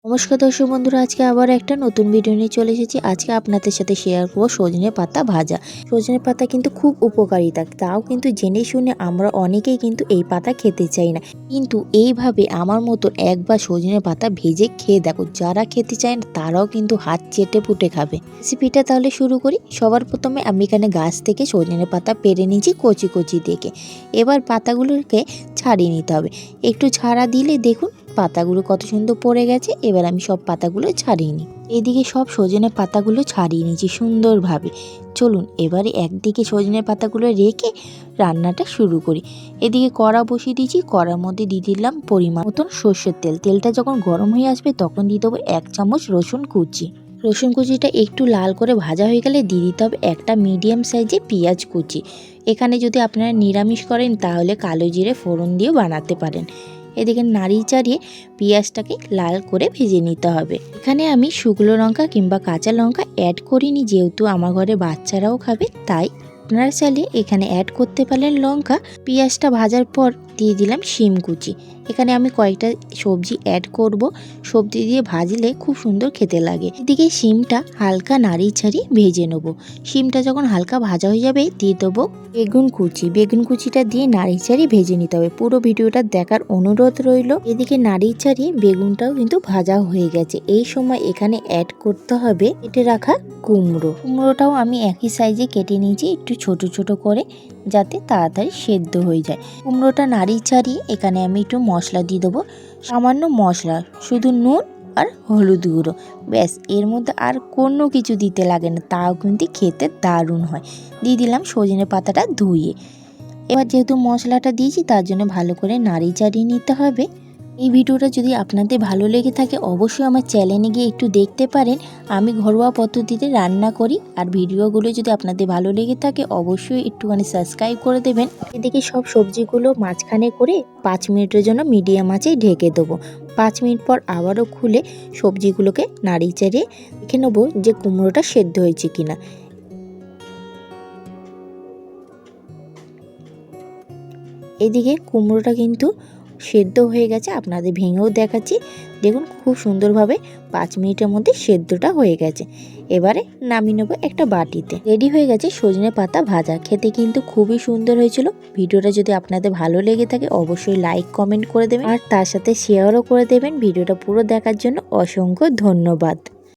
নমস্কার দর্শক বন্ধুরা, আজকে আবার একটা নতুন ভিডিও নিয়ে চলে এসেছি। আজকে আপনাদের সাথে শেয়ার করব সজনে পাতা ভাজা। সজনে পাতা কিন্তু খুব উপকারিতা, তাও কিন্তু জেনে শুনে আমরা অনেকেই কিন্তু এই পাতা খেতে চাই না। কিন্তু এইভাবে আমার মতো একবার সজনে পাতা ভেজে খেয়ে দেখো, যারা খেতে চায় না তারাও কিন্তু হাত চেটে পুটে খাবে। রেসিপিটা তাহলে শুরু করি। সবার প্রথমে আমি এখানে গাছ থেকে সজনে পাতা পেরে নিয়েছি কচি কচি দেখে। এবার পাতাগুলোকে ছাড়িয়ে নিতে হবে। একটু ছাড়া দিলে দেখুন পাতাগুলো কত সুন্দর পড়ে গেছে। এবার আমি সব পাতাগুলো ছাড়িয়ে নিই। এদিকে সব সজনে পাতাগুলো ছাড়িয়ে নিয়েছি সুন্দরভাবে। চলুন এবারে একদিকে সজনে পাতাগুলো রেখে রান্নাটা শুরু করি। এদিকে কড়া বসিয়ে দিয়েছি, কড়ার মধ্যে দিয়ে দিলাম পরিমাণ মতন সর্ষের তেল। তেলটা যখন গরম হয়ে আসবে তখন দিয়ে দেবো 1 চামচ রসুন কুচি। রসুন কুচিটা একটু লাল করে ভাজা হয়ে গেলে দিয়ে দিতে হবে একটা মিডিয়াম সাইজে পেঁয়াজ কুচি। এখানে যদি আপনারা নিরামিষ করেন তাহলে কালো জিরে ফোড়ন দিয়েও বানাতে পারেন। এদিকে নাড়িয়ে চাড়িয়ে পেঁয়াজটাকে লাল করে ভেজে নিতে হবে। এখানে আমি শুকনো লঙ্কা কিংবা কাঁচা লঙ্কা অ্যাড করিনি, যেহেতু আমার ঘরে বাচ্চারাও খাবে, তাই আপনারা চাইলে এখানে অ্যাড করতে পারলেন লঙ্কা। পেঁয়াজটা ভাজার পর দিয়ে দিলাম শিম কুচি। এখানে আমি কয়েকটা সবজি অ্যাড করব। সবজি দিয়ে ভাজলে খুব সুন্দর খেতে লাগে। এদিকে শিমটা হালকা নাড়িয়ে ছাড়িয়ে ভেজে নেব। শিমটা যখন হালকা ভাজা হয়ে যাবে দিয়ে দেবো বেগুন কুচি। বেগুন কুচিটা দিয়ে নাড়িয়ে ছাড়িয়ে ভেজে নিতে হবে। পুরো ভিডিওটা দেখার অনুরোধ রইল। এদিকে নাড়িয়ে ছাড়িয়ে বেগুনটাও কিন্তু ভাজা হয়ে গেছে। এই সময় এখানে অ্যাড করতে হবে কেটে রাখা কুমড়ো। কুমড়োটাও আমি একই সাইজে কেটে নিয়েছি, একটু ছোট ছোট করে, যাতে তাড়াতাড়ি সেদ্ধ হয়ে যায়। কুমড়োটা নাড়িয়ে ছাড়িয়ে এখানে আমি একটু মশলা দিয়ে দেবো। সামান্য মশলা, শুধু নুন আর হলুদ গুঁড়ো, ব্যাস। এর মধ্যে আর কোনো কিছু দিতে লাগে না, তাও কিন্তু খেতে দারুণ হয়। দিয়ে দিলাম সজনে পাতাটা ধুয়ে। এবার যেহেতু মশলাটা দিয়েছি তার জন্য ভালো করে নাড়িয়ে চাড়িয়ে নিতে হবে। এই ভিডিওটা যদি আপনাদের ভালো লেগে থাকে অবশ্যই আমার চ্যানেলে গিয়ে একটু দেখতে পারেন। আমি ঘরোয়া পদ্ধতিতে রান্না করি। আর ভিডিওগুলো যদি আপনাদের ভালো লেগে থাকে অবশ্যই একটুখানি সাবস্ক্রাইব করে দেবেন। এদিকে সব সবজিগুলো মাঝখানে করে 5 মিনিটের জন্য মিডিয়াম আঁচে ঢেকে দেবো। 5 মিনিট পর আবারও খুলে সবজিগুলোকে নাড়িয়ে চাড়িয়ে দেখে নেবো যে কুমড়োটা সেদ্ধ হয়েছে কিনা। এদিকে কুমড়োটা কিন্তু সেদ্ধ হয়ে গেছে, আপনাদের ভেঙেও দেখাচ্ছি। দেখুন খুব সুন্দরভাবে 5 মিনিটের মধ্যে সেদ্ধটা হয়ে গেছে। এবারে নামিয়ে নেবো একটা বাটিতে। রেডি হয়ে গেছে সজনে পাতা ভাজা। খেতে কিন্তু খুবই সুন্দর হয়েছিল। ভিডিওটা যদি আপনাদের ভালো লেগে থাকে অবশ্যই লাইক কমেন্ট করে দেবেন আর তার সাথে শেয়ারও করে দেবেন। ভিডিওটা পুরো দেখার জন্য অসংখ্য ধন্যবাদ।